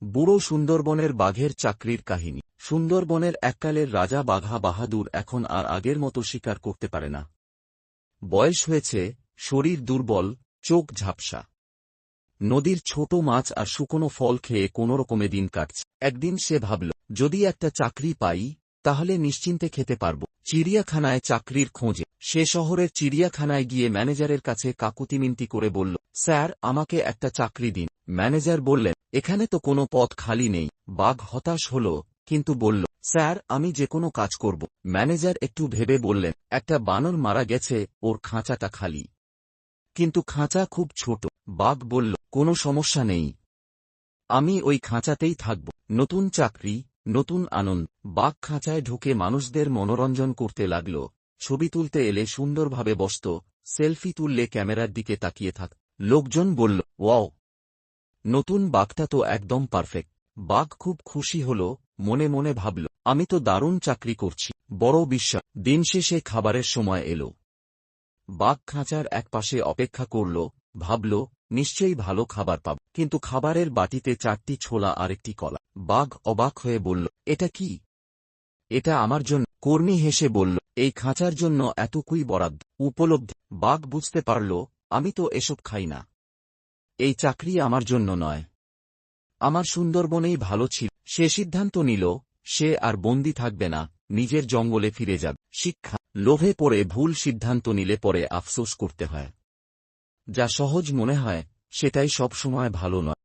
বুড়ো সুন্দরবনের বাঘের চাকরির কাহিনী। সুন্দরবনের এককালের রাজা বাঘা বাহাদুর এখন আর আগের মতো শিকার করতে পারে না। বয়স হয়েছে, শরীর দুর্বল, চোখ ঝাপসা। নদীর ছোট মাছ আর শুকনো ফল খেয়ে কোনোরকমে দিন কাটছে। একদিন সে ভাবল, যদি একটা চাকরি পাই তাহলে নিশ্চিন্তে খেতে পারব। চিড়িয়াখানায় চাকরির খোঁজে সে শহরের চিড়িয়াখানায় গিয়ে ম্যানেজারের কাছে কাকুতিমিনতি করে বলল, স্যার, আমাকে একটা চাকরি দিন। ম্যানেজার বললেন, এখানে তো কোনো পদ খালি নেই। বাঘ হতাশ হল, কিন্তু বলল, স্যার, আমি যে কোনো কাজ করব। ম্যানেজার একটু ভেবে বললেন, একটা বানর মারা গেছে, ওর খাঁচাটা খালি। কিন্তু খাঁচা খুব ছোট। বাঘ বলল, কোনো সমস্যা নেই, আমি ওই খাঁচাতেই থাকব। নতুন চাকরি, নতুন আনন্দ। বাঘ খাঁচায় ঢুকে মানুষদের মনোরঞ্জন করতে লাগল। ছবি তুলতে এলে সুন্দরভাবে বসত, সেলফি তুললে ক্যামেরার দিকে তাকিয়ে থাক। লোকজন বলল, ওয়াও, নতুন বাঘটা তো একদম পারফেক্ট। বাঘ খুব খুশি হল, মনে মনে ভাবল, আমি তো দারুণ চাকরি করছি। বড় বিশ্বাস। দিন শেষে খাবারের সময় এলো। বাঘ খাঁচার একপাশে অপেক্ষা করল, ভাবল, নিশ্চয়ই ভালো খাবার পাব। কিন্তু খাবারের বাটিতে 4টি ছোলা আর একটি কলা। বাঘ অবাক হয়ে বলল, এটা কি? এটা আমার জন্য। কর্মী হেসে বলল, এই খাঁচার জন্য এতটুকুই বরাদ্দ। উপলব্ধি। বাঘ বুঝতে পারল, আমি তো এসব খাই না। এই চাকরি আমার জন্য নয়, আমার সুন্দরবনেই ভালো ছিল। সে সিদ্ধান্ত নিল, সে আর বন্দী থাকবে না, নিজের জঙ্গলে ফিরে যাবে। শিক্ষা। লোভে পড়ে ভুল সিদ্ধান্ত নিলে পরে আফসোস করতে হয়। যা সহজ মনে হয় সেটাই সবসময় ভালো নয়।